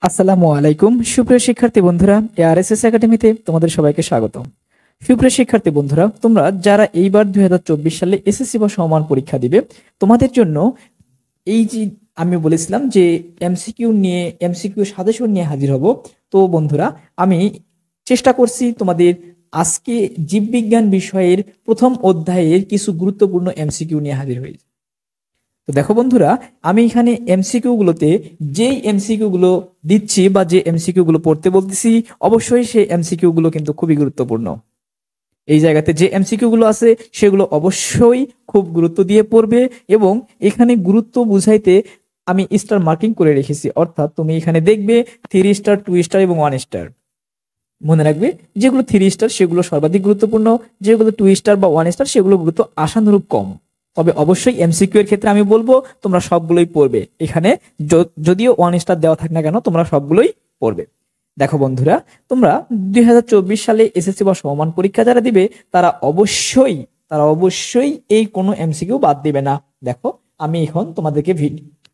আসসালামু আলাইকুম সুপ্রিয় শিক্ষার্থী বন্ধুরা, এআরএসএস একাডেমিতে তোমাদের সবাইকে স্বাগত। সুপ্রিয় শিক্ষার্থী বন্ধুরা, তোমরা যারা এইবার 2024 সালে এসএসসি বা সমমান পরীক্ষা দিবে, তোমাদের জন্য এই যে আমি বলেছিলাম যে এমসিকিউ সাজেশন নিয়ে হাজির হব। তো বন্ধুরা, আমি চেষ্টা করছি তোমাদের আজকে জীববিজ্ঞান বিষয়ের প্রথম অধ্যায়ের কিছু গুরুত্বপূর্ণ এমসিকিউ নিয়ে হাজির হয়েছি। তো দেখো বন্ধুরা, আমি এখানে এমসিকিউ গুলোতে যেই এমসিকিউ গুলো দিচ্ছি বা যে এমসিকিউ গুলো পড়তে বলতেছি, অবশ্যই সেই এমসিকিউ গুলো কিন্তু খুবই গুরুত্বপূর্ণ। এই জায়গাতে যে এমসিকিউ গুলো আছে সেগুলো অবশ্যই খুব গুরুত্ব দিয়ে পড়বে, এবং এখানে গুরুত্ব বুঝাইতে আমি স্টার মার্কিং করে রেখেছি। অর্থাৎ তুমি এখানে দেখবে 3 স্টার, 2 স্টার এবং 1 স্টার। মনে রাখবে, যেগুলো 3 স্টার সেগুলো সর্বাধিক গুরুত্বপূর্ণ, যেগুলো 2 স্টার বা 1 স্টার সেগুলো গুরুত্ব আশানুরূপ কম। তবে অবশ্যই এমসিকিউ এর ক্ষেত্রে আমি বলবো তোমরা সবগুলোই পড়বে। এখানে যদিও 1 স্টার দেওয়া থাক না কেন, তোমরা সবগুলোই পড়বে। দেখো বন্ধুরা, তোমরা 2024 সালে এসএসসি বা সমমান পরীক্ষা যারা দিবে তারা অবশ্যই এই কোনো এমসিকিউ বাদ দিবে না। দেখো, আমি এখন তোমাদেরকে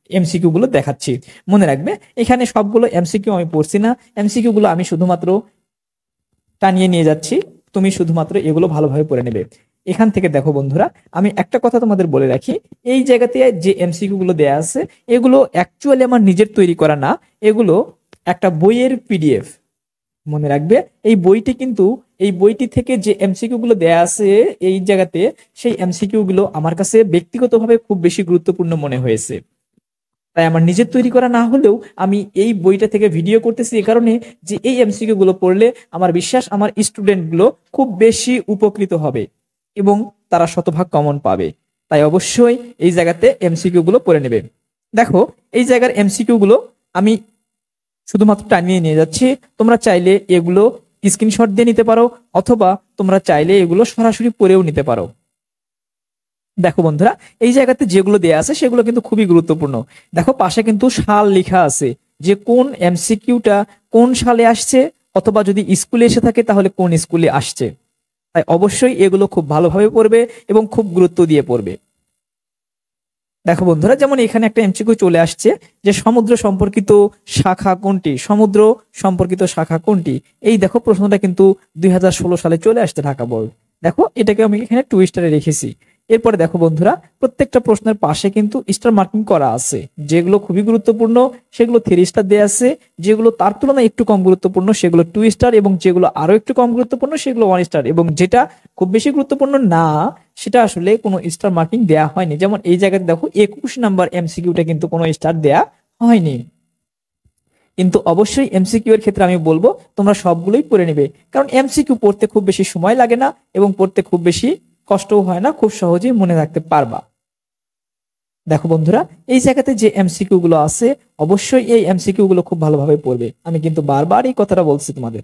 এমসিকিউ গুলো দেখাচ্ছি। মনে রাখবে, এখানে সবগুলো এমসিকিউ আমি পড়ছি না, এমসিকিউ গুলো আমি শুধুমাত্র টানিয়ে নিয়ে যাচ্ছি। তুমি শুধুমাত্র এগুলো ভালোভাবে পড়ে নেবে। এখান থেকে দেখো বন্ধুরা, আমি একটা কথা তোমাদের বলে রাখি, এই জায়গাতে যে এমসিকিউ গুলো দেয়া আছে এগুলো অ্যাকচুয়ালি আমার নিজের তৈরি করা না, এগুলো একটা বইয়ের পিডিএফ। মনে রাখবে, এই বইটি থেকে যে এমসিকিউ গুলো দেয়া আছে এই জায়গাতে, সেই এমসিকিউ গুলো আমার কাছে ব্যক্তিগতভাবে খুব বেশি গুরুত্বপূর্ণ মনে হয়েছে। তাই আমার নিজের তৈরি করা না হলেও আমি এই বইটা থেকে ভিডিও করতেছি এই কারণে যে এই এমসিকিউ গুলো পড়লে আমার বিশ্বাস আমার স্টুডেন্ট গুলো খুব বেশি উপকৃত হবে এবং তারা শতভাগ কমন পাবে। তাই অবশ্যই এই জায়গাতে এমসিকিউ গুলো পড়ে নেবে। দেখো, এই জায়গার এমসিকিউ গুলো আমি শুধুমাত্র টানিয়ে নিয়ে যাচ্ছি। তোমরা চাইলে এগুলো স্ক্রিনশট দিয়ে নিতে পারো, অথবা তোমরা চাইলে এগুলো সরাসরি পড়েও নিতে পারো। দেখো বন্ধুরা, এই জায়গাতে যেগুলো দেয়া আছে সেগুলো কিন্তু খুবই গুরুত্বপূর্ণ। দেখো, পাশে কিন্তু সাল লেখা আছে যে কোন এমসিকিউটা কোন সালে আসছে, অথবা যদি স্কুলে এসে থাকে তাহলে কোন স্কুলে আসছে। তাই অবশ্যই এগুলো খুব ভালোভাবে পড়বে এবং খুব গুরুত্ব দিয়ে পড়বে। দেখো বন্ধুরা, যেমন এখানে একটা এমসিকিউ চলে আসছে যে সমুদ্র সম্পর্কিত শাখা কোনটি। এই দেখো, প্রশ্নটা কিন্তু 2016 সালে চলে আসছে ঢাকা বোর্ড। দেখো, এটাকে আমি এখানে 2 স্টারে রেখেছি। এরপরে দেখো বন্ধুরা, প্রত্যেকটা প্রশ্নের পাশে কিন্তু স্টার মার্কিং করা আছে। যেগুলো খুবই গুরুত্বপূর্ণ সেগুলো 3 স্টার দেওয়া আছে, যেগুলো তার তুলনায় একটু কম গুরুত্বপূর্ণ সেগুলো 2 স্টার, এবং যেগুলো আরো একটু কম গুরুত্বপূর্ণ সেগুলো 1 স্টার, এবং যেটা খুব বেশি গুরুত্বপূর্ণ না সেটা আসলে কোনো স্টার মার্কিং দেয়া হয়নি। যেমন এই জায়গায় দেখো 21 নাম্বার এমসিকিউটা কিন্তু কোনো স্টার দেয়া হয়নি। কিন্তু অবশ্যই এমসিকিউ এর ক্ষেত্রে আমি বলবো তোমরা সবগুলোই পড়ে নেবে, কারণ এমসিকিউ পড়তে খুব বেশি সময় লাগে না এবং পড়তে খুব বেশি কষ্টও হয় না, খুব সহজেই মনে রাখতে পারবা। দেখো বন্ধুরা, এই জায়গাতে যে এমসিকিউ গুলো আছে অবশ্যই এই এমসিকিউ গুলো খুব ভালোভাবে পড়বে। আমি কিন্তু বারবার এই কথাটা বলছি তোমাদের।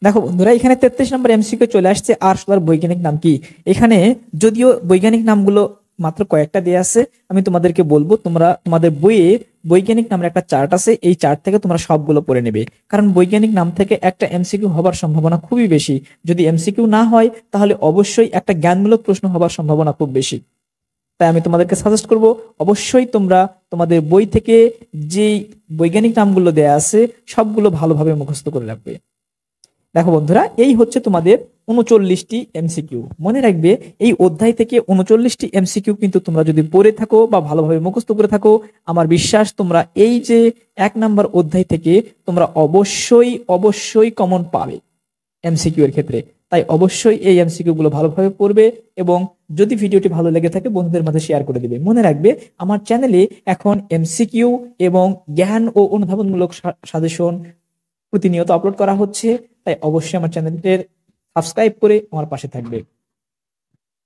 দেখো বন্ধুরা, এখানে 33 নম্বর এমসিকিউ চলে আসছে, আরশোলার বৈজ্ঞানিক নাম কি। এখানে যদিও বৈজ্ঞানিক নামগুলো মাত্র কয়েকটা দেয়া আছে, আমি তোমাদেরকে বলবো তোমরা তোমাদের বইয়ে বৈজ্ঞানিক নামের একটা চার্ট আছে, এই চার্ট থেকে তোমরা সবগুলো পড়ে নেবে। কারণ বৈজ্ঞানিক নাম থেকে একটা এমসিকিউ হবার সম্ভাবনা খুবই বেশি। যদি এমসিকিউ না হয় তাহলে অবশ্যই একটা জ্ঞানমূলক প্রশ্ন হবার সম্ভাবনা খুব বেশি। তাই আমি তোমাদেরকে সাজেস্ট করব, অবশ্যই তোমরা তোমাদের বই থেকে যেই বৈজ্ঞানিক নামগুলো দেয়া আছে সবগুলো ভালোভাবে মুখস্থ করে রাখবে। দেখো বন্ধুরা, এই হচ্ছে তোমাদের 39টি এমসিকিউ। মনে রাখবে, এই অধ্যায় থেকে 39টি এমসিকিউ কিন্তু তোমরা যদি পড়ে থাকো বা ভালোভাবে মুখস্থ করে থাকো, আমার বিশ্বাস তোমরা এই যে 1 নাম্বার অধ্যায় থেকে তোমরা অবশ্যই কমন পাবে এমসিকিউ এর ক্ষেত্রে। তাই অবশ্যই এই এমসিকিউ গুলো ভালোভাবে পড়বে, এবং যদি ভিডিওটি ভালো লেগে থাকে বন্ধুদের মাঝে শেয়ার করে দিবে। মনে রাখবে, আমার চ্যানেলে এখন এমসিকিউ এবং জ্ঞান ও অনুধাবনমূলক সাজেশন প্রতিনিয়ত আপলোড করা হচ্ছে। তাই অবশ্যই আমার চ্যানেলটির সাবস্ক্রাইব করে আমার পাশে থাকবে।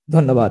ধন্যবাদ।